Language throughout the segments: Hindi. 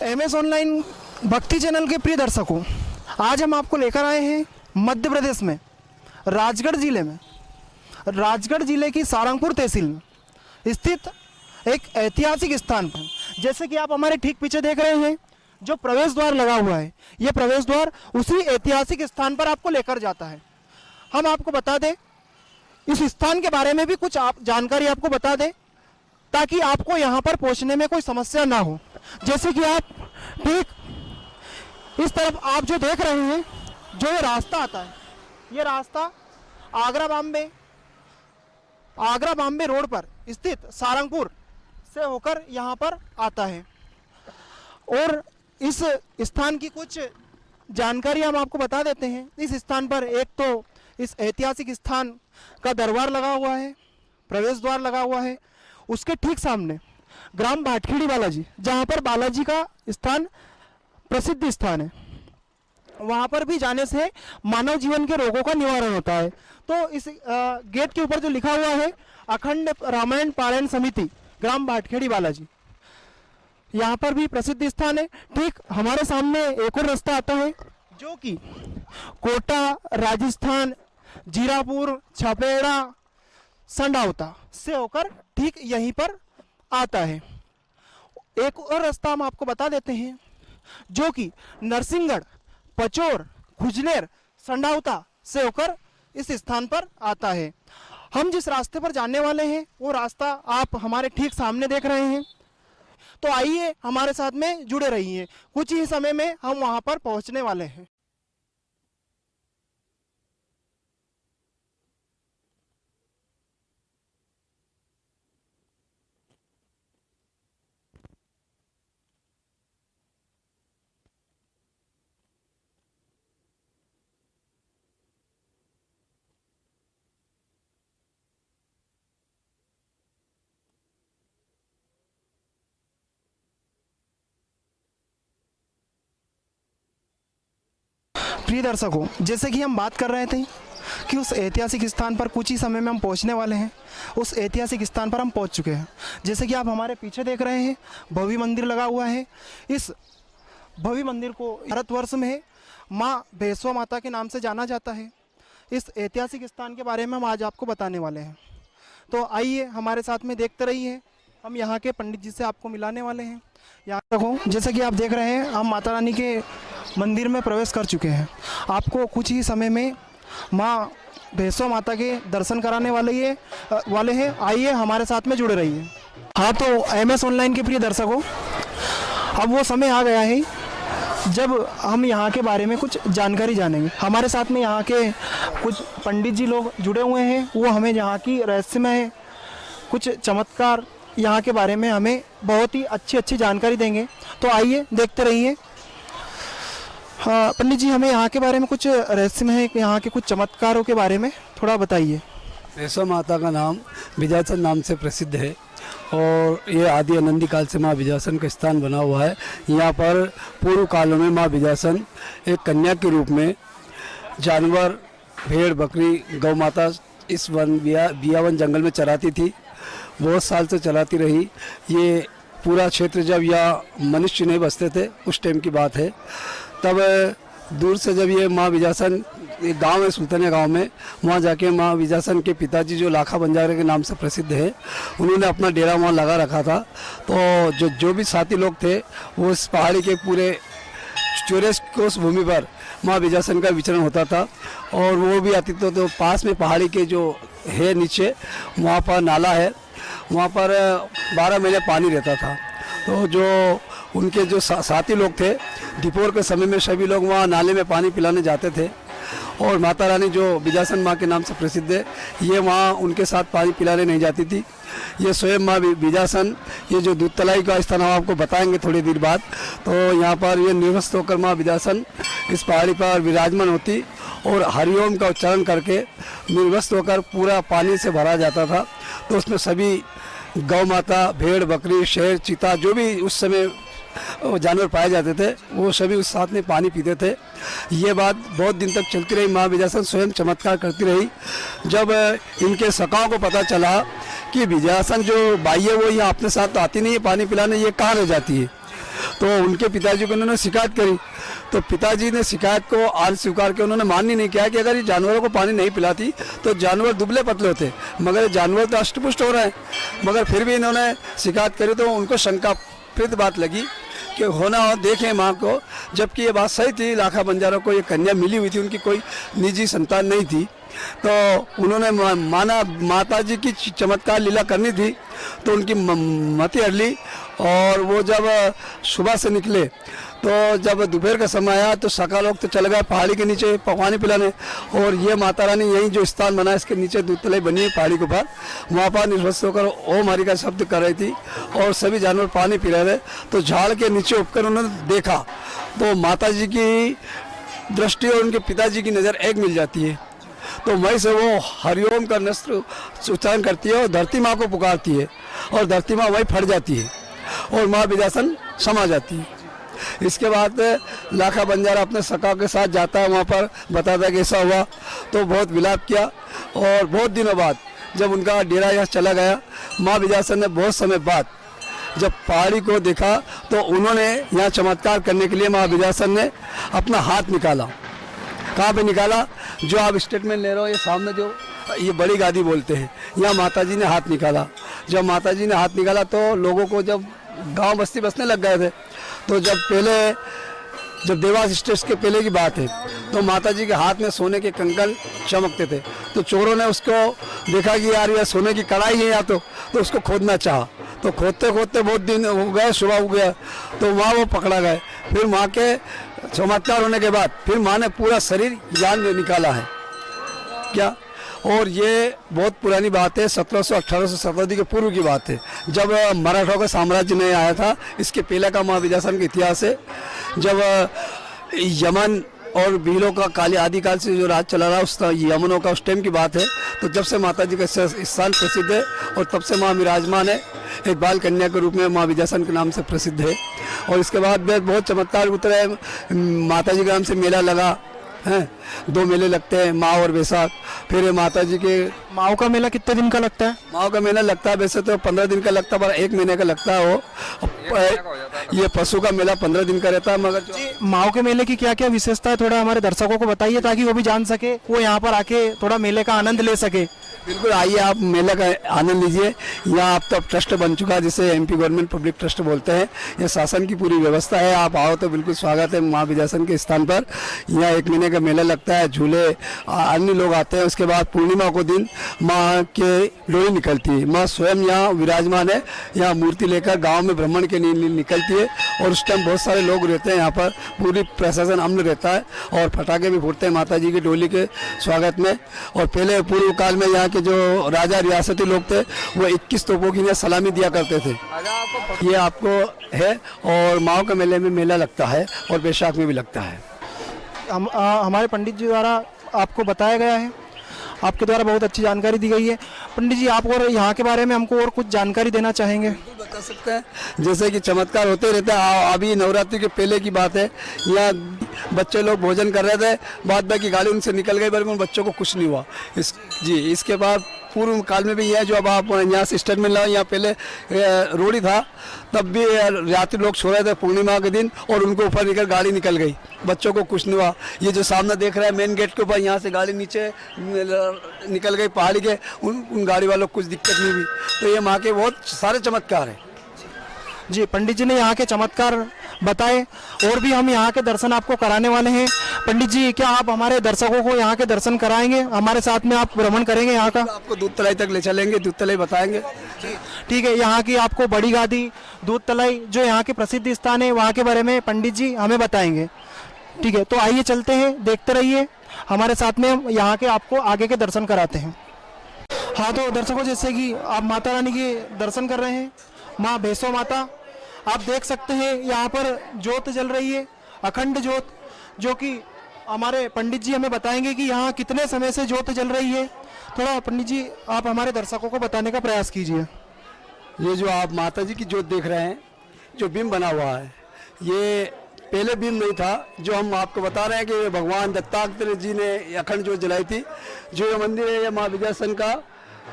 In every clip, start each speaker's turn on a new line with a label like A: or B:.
A: MS ऑनलाइन भक्ति चैनल के प्रिय दर्शकों, आज हम आपको लेकर आए हैं मध्य प्रदेश में राजगढ़ जिले की सारंगपुर तहसील में स्थित एक ऐतिहासिक स्थान पर। जैसे कि आप हमारे ठीक पीछे देख रहे हैं, जो प्रवेश द्वार लगा हुआ है, ये प्रवेश द्वार उसी ऐतिहासिक स्थान पर आपको लेकर जाता है। हम आपको बता दें, इस स्थान के बारे में भी कुछ जानकारी आपको बता दें, ताकि आपको यहाँ पर पहुँचने में कोई समस्या ना हो। जैसे कि आप ठीक इस तरफ आप जो देख रहे हैं, जो ये रास्ता आता है, ये रास्ता आगरा बॉम्बे रोड पर स्थित सारंगपुर से होकर यहाँ पर आता है। और इस स्थान की कुछ जानकारी हम आपको बता देते हैं। इस स्थान पर एक तो इस ऐतिहासिक स्थान का दरबार लगा हुआ है, प्रवेश द्वार लगा हुआ है। उसके ठीक सामने ग्राम भाटखेड़ी बालाजी, जहाँ पर बालाजी का स्थान प्रसिद्ध स्थान है, वहाँ पर भी जाने से मानव जीवन के रोगों का निवारण होता है। तो इस गेट के ऊपर जो लिखा हुआ है, अखंड रामायण पारायण समिति ग्राम भाटखेड़ी बालाजी, यहाँ पर भी प्रसिद्ध स्थान है। ठीक हमारे सामने एक और रास्ता आता है, जो कि कोटा, राजस्थान, जीरापुर, छपेड़ा, संडावता से होकर ठीक यहीं पर आता है। एक और रास्ता हम आपको बता देते हैं, जो कि नरसिंहगढ़, पचोर, खुजनेर, संडावता से होकर इस स्थान पर आता है। हम जिस रास्ते पर जाने वाले हैं, वो रास्ता आप हमारे ठीक सामने देख रहे हैं। तो आइए हमारे साथ में जुड़े रहिए, कुछ ही समय में हम वहां पर पहुंचने वाले हैं। प्रिय दर्शकों, जैसे कि हम बात कर रहे थे कि उस ऐतिहासिक स्थान पर कुछ ही समय में हम पहुंचने वाले हैं। उस ऐतिहासिक स्थान पर हम पहुंच चुके हैं। जैसे कि आप हमारे पीछे देख रहे हैं, भव्य मंदिर लगा हुआ है। इस भव्य मंदिर को भारतवर्ष में माँ भैसवा माता के नाम से जाना जाता है। इस ऐतिहासिक स्थान के बारे में हम आज आपको बताने वाले हैं। तो आइए हमारे साथ में देखते रहिए, हम यहाँ के पंडित जी से आपको मिलाने वाले हैं। यहाँ रखो, जैसे कि आप देख रहे हैं, हम माता रानी के मंदिर में प्रवेश कर चुके हैं। आपको कुछ ही समय में माँ भैसवा माता के दर्शन कराने वाले हैं। आइए हमारे साथ में जुड़े रहिए। हाँ, तो MS ऑनलाइन के प्रिय दर्शकों, अब वो समय आ गया है जब हम यहाँ के बारे में कुछ जानकारी जानेंगे। हमारे साथ में यहाँ के कुछ पंडित जी लोग जुड़े हुए हैं, वो हमें यहाँ की रहस्यमय कुछ चमत्कार यहाँ के बारे में हमें बहुत ही अच्छी जानकारी देंगे। तो आइए देखते रहिए। हाँ पंडित जी, हमें यहाँ के बारे में कुछ रहस्यमय, यहाँ के कुछ चमत्कारों के बारे में थोड़ा बताइए।
B: भैसवा माता का नाम विजयासन नाम से प्रसिद्ध है और ये आदि अनंती काल से माँ विजयासन का स्थान बना हुआ है। यहाँ पर पूर्व कालों में माँ विजयासन एक कन्या के रूप में जानवर, भेड़, बकरी, गौ माता इस बियावन जंगल में चराती थी। बहुत साल से चलाती रही। ये पूरा क्षेत्र जब यह मनुष्य नहीं बसते थे, उस टाइम की बात है। तब दूर से जब ये माँ विजयासन, एक गांव है सुल्तानिया गांव में, वहाँ जाके माँ विजयासन के पिताजी जो लाखा बंजारे के नाम से प्रसिद्ध है, उन्होंने अपना डेरा वहाँ लगा रखा था। तो जो भी साथी लोग थे, वो इस पहाड़ी के पूरे 84 कोस भूमि पर माँ विजयासन का विचरण होता था। और वो भी आती तो पास में पहाड़ी के जो है नीचे, वहाँ पर नाला है, वहाँ पर 12 महीने पानी रहता था। तो जो उनके जो साथी लोग थे, दोपहर के समय में सभी लोग वहाँ नाले में पानी पिलाने जाते थे। और माता रानी जो विजयासन माँ के नाम से प्रसिद्ध है, ये वहाँ उनके साथ पानी पिलाने नहीं जाती थी। ये स्वयं माँ विजयासन, ये जो दूध तलाई का स्थान हम आपको बताएंगे थोड़ी देर बाद। तो यहाँ पर ये निर्वस्त होकर माँ विजयासन इस पहाड़ी पर विराजमान होती और हरिओम का उच्चारण करके निर्वस्त होकर पूरा पानी से भरा जाता था। तो उसमें सभी गौ माता, भेड़, बकरी, शेर, चीता, जो भी उस समय जानवर पाए जाते थे, वो सभी उस साथ में पानी पीते थे। ये बात बहुत दिन तक चलती रही। माँ विजयासन स्वयं चमत्कार करती रही। जब इनके सखाओं को पता चला कि विजयासन जो बाई है वो यहाँ अपने साथ आती नहीं है पानी पिलाने, ये कहाँ रह जाती है, तो उनके पिताजी को उन्होंने शिकायत करी, तो पिताजी ने शिकायत को आज स्वीकार किया। उन्होंने मान ही नहीं किया कि अगर ये जानवरों को पानी नहीं पिलाती तो जानवर दुबले पतले होते, मगर जानवर तो अष्टपुष्ट हो रहे हैं। मगर फिर भी इन्होंने शिकायत करी तो उनको शंका फिर बात लगी कि होना हो देखें माँ को, जबकि ये बात सही थी। लाखा बंजारों को ये कन्या मिली हुई थी, उनकी कोई निजी संतान नहीं थी। तो उन्होंने माना माता जी की चमत्कार लीला करनी थी, तो उनकी मति हर ली। और वो जब सुबह से निकले तो जब दोपहर का समय आया तो सका लोग तो चल गए पहाड़ी के नीचे पकवानी पिलाने, और ये माता रानी यही जो स्थान बना इसके नीचे दूध तलाई बनी है पहाड़ी के ऊपर, वहाँ पर निर्वस्त होकर ओम हरि का शब्द कर रही थी और सभी जानवर पानी पी रहे थे। तो झाड़ के नीचे उठकर उन्होंने देखा तो माता जी की दृष्टि और उनके पिताजी की नज़र एक मिल जाती है। तो वहीं से वो हरिओम का नस्त्र उच्चारण करती है और धरती माँ को पुकारती है, और धरती माँ वहीं फट जाती है और माँ विजासन समा जाती है। इसके बाद लाखा बंजारा अपने सखा के साथ जाता है, वहाँ पर बताता है कि ऐसा हुआ, तो बहुत विलाप किया। और बहुत दिनों बाद जब उनका डेरा यहाँ चला गया, माँ विजासन ने बहुत समय बाद जब पहाड़ी को देखा तो उन्होंने यहाँ चमत्कार करने के लिए माँ विजासन ने अपना हाथ निकाला। कहाँ पे निकाला? जो आप स्टेटमेंट ले रहे हो ये सामने जो ये बड़ी गादी बोलते हैं, यहाँ माताजी ने हाथ निकाला। जब माताजी ने हाथ निकाला तो लोगों को जब गांव बस्ती बसने लग गए थे, तो जब देवास स्टेट्स के पहले की बात है, तो माताजी के हाथ में सोने के कंकड़ चमकते थे। तो चोरों ने उसको देखा कि यार यह सोने की कढ़ाई है या तो उसको खोदना चाहा। तो खोदते खोदते बहुत दिन हो गए, सुबह हो गया, तो वहाँ वो पकड़ा गए। फिर माँ के चमत्कार होने के बाद फिर माँ ने पूरा शरीर जान में निकाला है क्या। और ये बहुत पुरानी बात है, 1700-1800 शताब्दी के पूर्व की बात है, जब मराठों का साम्राज्य नहीं आया था। इसके पहले का माँ विजासन का इतिहास है, जब यमन और भीलों का काली आदिकाल से जो राज चला रहा उस यमनों का उस टाइम की बात है। तो जब से माता जी का स्थान प्रसिद्ध है और तब से माँ विराजमान है, एक बाल कन्या के रूप में माँ विजासन के नाम से प्रसिद्ध है। और इसके बाद बहुत चमत्कार उतरे, माता जी के नाम से मेला लगा है, 2 मेले लगते हैं, माँ और बैसाख। फिर माता जी के
A: माओ का मेला कितने दिन का लगता है?
B: माँ का मेला लगता है वैसे तो 15 दिन का लगता है, पर 1 महीने का लगता है। वो ये पशु का मेला 15 दिन का रहता है। मगर
A: जी, माओ के मेले की क्या क्या विशेषता है थोड़ा हमारे दर्शकों को बताइए, ताकि वो भी जान सके, वो यहाँ पर आके थोड़ा मेले का आनंद ले सके।
B: बिल्कुल, आइए आप मेला का आनंद लीजिए। यहाँ आप तो ट्रस्ट बन चुका है जिसे एमपी गवर्नमेंट पब्लिक ट्रस्ट बोलते हैं। यह शासन की पूरी व्यवस्था है, आप आओ तो बिल्कुल स्वागत है माँ विजासन के स्थान पर। यहाँ 1 महीने का मेला लगता है, झूले अन्य लोग आते हैं। उसके बाद पूर्णिमा को दिन माँ के डोली निकलती है, माँ स्वयं यहाँ विराजमान है, यहाँ मूर्ति लेकर गाँव में भ्रमण के लिए निकलती है। और उस टाइम बहुत सारे लोग रहते हैं यहाँ पर, पूरी प्रशासन अम्न रहता है और पटाखे भी फूटते हैं माता जी की डोली के स्वागत में। और पहले पूर्व काल में यहाँ के जो राजा रियासती लोग थे वो 21 तोपों की सलामी दिया करते थे। ये आपको है। और माओ के मेले में मेला लगता है और बैसाख में भी लगता है।
A: हमारे पंडित जी द्वारा आपको बताया गया है, आपके द्वारा बहुत अच्छी जानकारी दी गई है। पंडित जी, आप और यहाँ के बारे में हमको और कुछ जानकारी देना चाहेंगे?
B: बता सकते हैं, जैसे कि चमत्कार होते रहते हैं। अभी नवरात्रि के पहले की बात है, यहाँ बच्चे लोग भोजन कर रहे थे, बाद बाकी गाड़ी उनसे निकल गई, पर उन बच्चों को कुछ नहीं हुआ। इसके बाद पूर्व काल में भी यह जो अब आप यहाँ से स्टेटमेंट लाओ, यहाँ पहले रोड़ी था, तब भी रात्रि लोग सो रहे थे पूर्णिमा के दिन और उनको ऊपर निकल गाड़ी निकल गई, बच्चों को कुछ नहीं हुआ। ये जो सामने देख रहे हैं मेन गेट के ऊपर, यहाँ से गाड़ी नीचे निकल गई पहाड़ी के, उन गाड़ी वालों को कुछ दिक्कत नहीं हुई। तो ये माँ के बहुत सारे चमत्कार हैं।
A: जी, पंडित जी ने यहाँ के चमत्कार बताए और भी हम यहाँ के दर्शन आपको कराने वाले हैं। पंडित जी, क्या आप हमारे दर्शकों को यहाँ के दर्शन कराएंगे? हमारे साथ में आप भ्रमण करेंगे यहाँ का?
B: आपको दूध तलाई तक ले चलेंगे, दूध तलाई बताएंगे।
A: ठीक है, यहाँ की आपको बड़ी गादी, दूध तलाई, जो यहाँ के प्रसिद्ध स्थान है वहाँ के बारे में पंडित जी हमें बताएंगे। ठीक है, तो आइए चलते हैं, देखते रहिए हमारे साथ में, हम यहाँ के आपको आगे के दर्शन कराते हैं। हाँ, तो दर्शकों, जैसे कि आप माता रानी के दर्शन कर रहे हैं, माँ भैंसो माता, आप देख सकते हैं यहाँ पर ज्योत जल रही है, अखंड ज्योत, जो कि हमारे पंडित जी हमें बताएंगे कि यहाँ कितने समय से ज्योत जल रही है। थोड़ा पंडित जी आप हमारे दर्शकों को बताने का प्रयास कीजिए।
B: ये जो आप माता जी की ज्योत देख रहे हैं, जो बिंब बना हुआ है, ये पहले बिंब नहीं था। जो हम आपको बता रहे हैं कि भगवान दत्तात्रेय जी ने अखंड ज्योत जलाई थी। जो ये मंदिर है, ये माँ विजासन का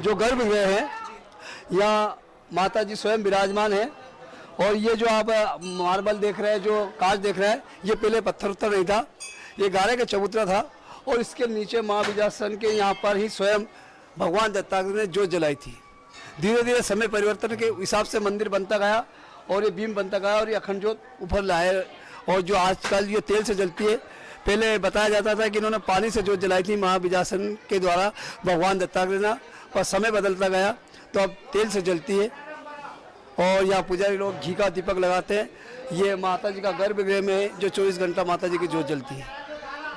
B: जो गर्भगृह है, यहाँ माता जी स्वयं विराजमान है और ये जो आप मार्बल देख रहे हैं, जो कांच देख रहे हैं, ये पहले पत्थर उत्तर नहीं था, ये गारे का चबूतरा था। और इसके नीचे माँ विजयासन के यहाँ पर ही स्वयं भगवान दत्तात्रेय ने ज्योत जलाई थी। धीरे धीरे समय परिवर्तन के हिसाब से मंदिर बनता गया और ये बीम बनता गया और ये अखंड ज्योत ऊपर लाए। और जो आजकल ये तेल से जलती है, पहले बताया जाता था कि इन्होंने पानी से ज्योत जलाई थी माँ विजयासन के द्वारा भगवान दत्तात्रेय ने, पर समय बदलता गया तो अब तेल से जलती है। और यहाँ पुजारी लोग घी का दीपक लगाते हैं। ये माता जी का गर्भगृह में जो 24 घंटा माता जी की ज्योत जलती है।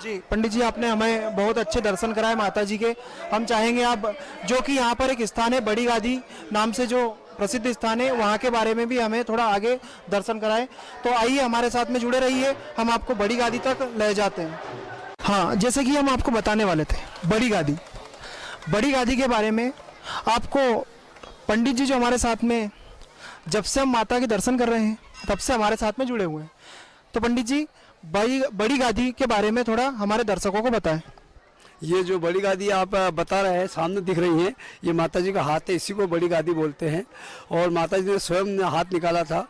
A: जी पंडित जी, आपने हमें बहुत अच्छे दर्शन कराए माता जी के। हम चाहेंगे आप, जो कि यहाँ पर एक स्थान है बड़ी गादी नाम से जो प्रसिद्ध स्थान है, वहाँ के बारे में भी हमें थोड़ा आगे दर्शन कराएं। तो आइए हमारे साथ में जुड़े रहिए, हम आपको बड़ी गादी तक ले जाते हैं। हाँ, जैसे कि हम आपको बताने वाले थे, बड़ी गादी के बारे में आपको पंडित जी जो हमारे साथ में, जब से हम माता के दर्शन कर रहे हैं तब से हमारे साथ में जुड़े हुए हैं। तो पंडित जी, बड़ी गादी के बारे में थोड़ा हमारे दर्शकों को बताएं।
B: ये जो बड़ी गादी आप बता रहे हैं, सामने दिख रही है, ये माता जी का हाथ है, इसी को बड़ी गादी बोलते हैं। और माता जी ने स्वयं हाथ निकाला था।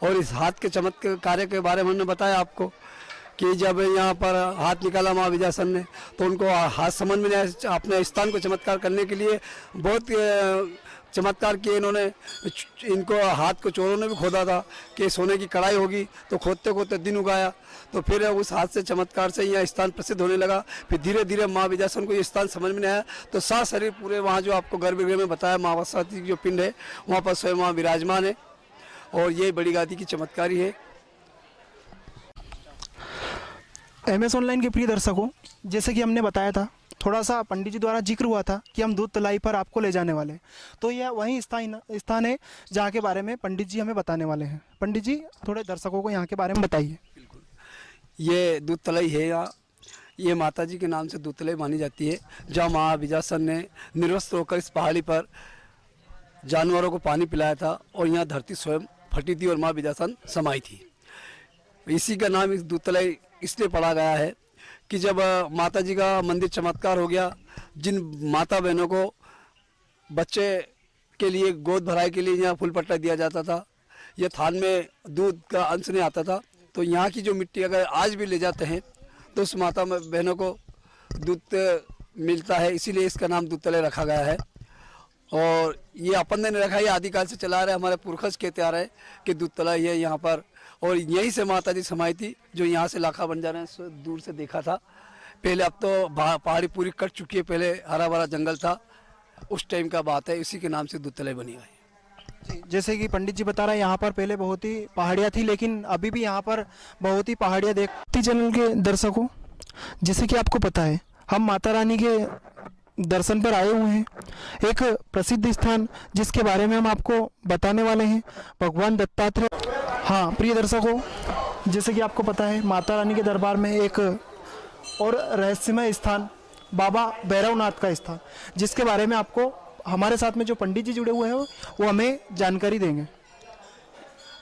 B: और इस हाथ के चमत्कार कार्य के बारे में हमने बताया आपको कि जब यहाँ पर हाथ निकाला माँ विजयासन ने, तो उनको हाथ समझ में नहीं आया। अपने स्थान को चमत्कार करने के लिए बहुत चमत्कार किए इन्होंने। इनको हाथ को चोरों ने भी खोदा था कि सोने की कढ़ाई होगी, तो खोदते खोदते दिन उगाया। तो फिर उस हाथ से चमत्कार से यह स्थान प्रसिद्ध होने लगा। फिर धीरे धीरे माँ विजयासन को ये स्थान समझ में नहीं आया, तो सात शरीर पूरे वहाँ जो आपको गर्भगृह में बताया माँ वसती की जो पिंड है, वहाँ पर स्वयं माँ विराजमान है। और ये बड़ी गादी की चमत्कारी है।
A: MS ऑनलाइन के प्रिय दर्शकों, जैसे कि हमने बताया था, थोड़ा सा पंडित जी द्वारा जिक्र हुआ था कि हम दूध तलाई पर आपको ले जाने वाले हैं। तो यह वही स्थान है जहाँ के बारे में पंडित जी हमें बताने वाले हैं। पंडित जी, थोड़े दर्शकों को यहाँ के बारे में बताइए।
B: बिल्कुल, ये दूध तलाई है यहाँ। ये माता जी के नाम से दूध तलाई मानी जाती है, जहाँ माँ विजयासन ने निर्वस्त्र होकर इस पहाड़ी पर जानवरों को पानी पिलाया था। और यहाँ धरती स्वयं फटी थी और माँ विजयासन समाई थी। इसी का नाम इस दूध तलाई इसलिए पड़ा गया है कि जब माता जी का मंदिर चमत्कार हो गया, जिन माता बहनों को बच्चे के लिए गोद भराई के लिए यहाँ फूल पट्टा दिया जाता था, यह थान में दूध का अंश नहीं आता था, तो यहाँ की जो मिट्टी अगर आज भी ले जाते हैं तो उस माता बहनों को दूध मिलता है। इसीलिए इसका नाम दूध तलाई रखा गया है। और ये अपन ने नहीं रखा, ये आदिकाल से चला रहे, हमारे पुरखज कहते आ रहे हैं कि दूध तलाई है यहाँ पर। और यहीं से माता जी समाई थी, जो यहाँ से लाखा बंजारे ने दूर से देखा था पहले। अब तो पहाड़ी पूरी कट चुकी है, पहले हरा भरा जंगल था, उस टाइम का बात है। इसी के नाम से दूध तलाई बनी हुई है।
A: जैसे कि पंडित जी बता रहे हैं, यहाँ पर पहले बहुत ही पहाड़ियाँ थी, लेकिन अभी भी यहाँ पर बहुत ही पहाड़ियाँ देखती। चैनल के दर्शकों, जैसे कि आपको पता है, हम माता रानी के दर्शन पर आए हुए हैं। एक प्रसिद्ध स्थान जिसके बारे में हम आपको बताने वाले हैं, भगवान दत्तात्रेय। हाँ प्रिय दर्शकों, जैसे कि आपको पता है, माता रानी के दरबार में एक और रहस्यमय स्थान बाबा भैरवनाथ का स्थान, जिसके बारे में आपको हमारे साथ में जो पंडित जी जुड़े हुए हैं वो हमें जानकारी देंगे।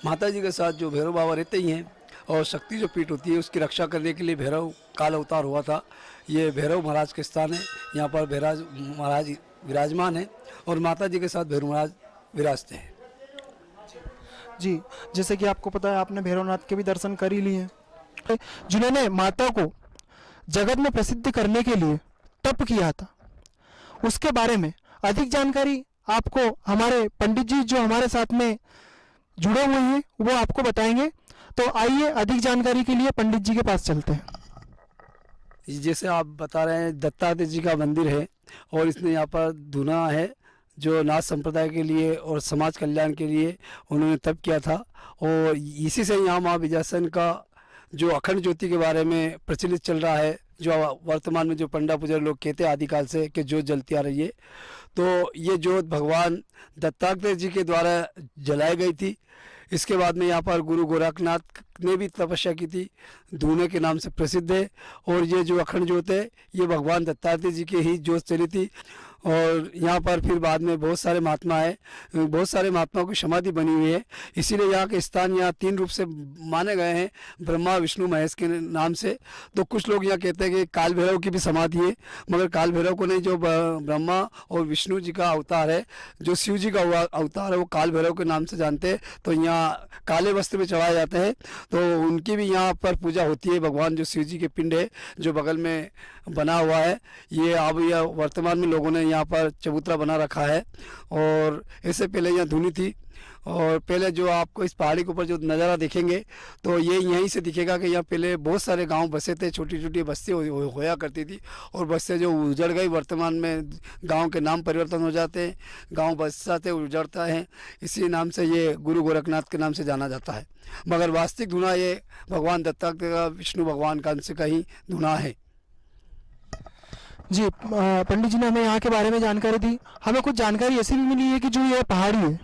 B: माता जी के साथ जो भैरव बाबा रहते ही हैं, और शक्ति जो पीठ होती है उसकी रक्षा करने के लिए भैरव काल अवतार हुआ था। ये भैरव महाराज के स्थान है, यहाँ पर भैरव महाराज विराजमान है और माता जी के साथ भैरव महाराज विराजते हैं।
A: जी, जैसे कि आपको पता है, आपने भैरवनाथ के भी दर्शन कर ही लिए हैं, जिन्होंने माता को जगत में प्रसिद्ध करने के लिए तप किया था। उसके बारे में अधिक जानकारी आपको हमारे पंडित जी जो हमारे साथ में जुड़े हुए हैं वो आपको बताएंगे। तो आइए अधिक जानकारी के लिए पंडित जी के पास चलते हैं।
B: जैसे आप बता रहे हैं, दत्तात्रेय जी का मंदिर है और इसने यहाँ पर धुना है जो नाथ संप्रदाय के लिए और समाज कल्याण के लिए उन्होंने तप किया था। और इसी से यहाँ माँ विजयासन का जो अखंड ज्योति के बारे में प्रचलित चल रहा है, जो वर्तमान में जो पंडा पुजारी लोग कहते हैं आदिकाल से कि ज्योत जलती आ रही है, तो ये ज्योत भगवान दत्तात्रेय जी के द्वारा जलाई गई थी। इसके बाद में यहाँ पर गुरु गोरखनाथ ने भी तपस्या की थी, धूने के नाम से प्रसिद्ध है। और ये जो अखंड ज्योत है, ये भगवान दत्तात्रेय जी की ही ज्योत चली थी। और यहाँ पर फिर बाद में बहुत सारे महात्माओं की समाधि बनी हुई है। इसीलिए यहाँ के स्थान यहाँ 3 रूप से माने गए हैं, ब्रह्मा विष्णु महेश के नाम से। तो कुछ लोग यहाँ कहते हैं कि काल भैरव की भी समाधि है, मगर काल भैरव को नहीं, जो ब्रह्मा और विष्णु जी का अवतार है, जो शिव जी का अवतार है, वो काल भैरव के नाम से जानते हैं। तो यहाँ काले वस्त्र में चढ़ाए जाते हैं, तो उनकी भी यहाँ पर पूजा होती है। भगवान जो शिव जी के पिंड है जो बगल में बना हुआ है, ये अब यह वर्तमान में लोगों ने यहाँ पर चबूतरा बना रखा है। और इससे पहले यहाँ धुनी थी, और पहले जो आपको इस पहाड़ी के ऊपर जो नज़ारा देखेंगे तो ये यहीं से दिखेगा कि यहाँ पहले बहुत सारे गांव बसे थे, छोटी छोटी बस्तियाँ होया करती थी, और बस्तियाँ जो उजड़ गई, वर्तमान में गांव के नाम परिवर्तन हो जाते हैं, गांव बस जाते उजड़ता है, इसी नाम से ये गुरु गोरखनाथ के नाम से जाना जाता है। मगर वास्तविक धुना ये भगवान दत्तात्रेय का, विष्णु भगवान का अंश का ही धुना है।
A: जी, पंडित जी ने हमें यहाँ के बारे में जानकारी दी। हमें कुछ जानकारी ऐसी भी मिली है कि जो ये पहाड़ी है,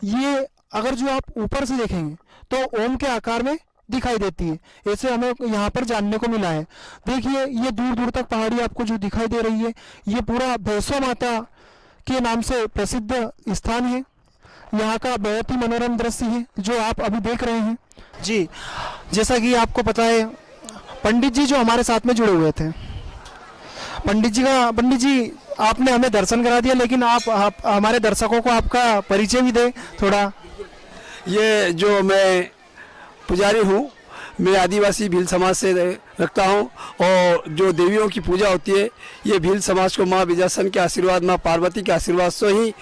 A: ये अगर जो आप ऊपर से देखेंगे तो ओम के आकार में दिखाई देती है, ऐसे हमें यहाँ पर जानने को मिला है। देखिए, ये दूर दूर तक पहाड़ी आपको जो दिखाई दे रही है, ये पूरा भैंसो माता के नाम से प्रसिद्ध स्थान है। यहाँ का बहुत ही मनोरम दृश्य है जो आप अभी देख रहे हैं। जी, जैसा कि आपको पता है, पंडित जी जो हमारे साथ में जुड़े हुए थे, पंडित जी आपने हमें दर्शन करा दिया, लेकिन आप हमारे दर्शकों को आपका परिचय भी दें थोड़ा।
B: ये जो मैं पुजारी हूँ, मैं आदिवासी भील समाज से रखता हूँ, और जो देवियों की पूजा होती है, ये भील समाज को माँ विजयासन के आशीर्वाद, माँ पार्वती के आशीर्वाद से ही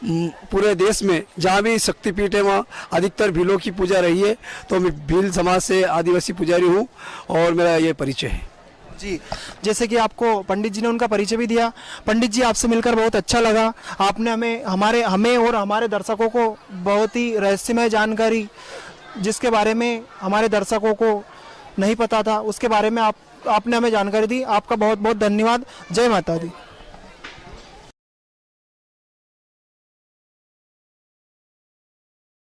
B: पूरे देश में जहाँ भी शक्तिपीठ है वहाँ अधिकतर भीलों की पूजा रही है। तो मैं भील समाज से आदिवासी पुजारी हूँ, और मेरा ये परिचय है।
A: जी, जैसे कि आपको पंडित जी ने उनका परिचय भी दिया। पंडित जी, आपसे मिलकर बहुत अच्छा लगा। आपने हमें और हमारे दर्शकों को बहुत ही रहस्यमय जानकारी, जिसके बारे में हमारे दर्शकों को नहीं पता था, उसके बारे में आपने हमें जानकारी दी। आपका बहुत बहुत धन्यवाद। जय माता दी।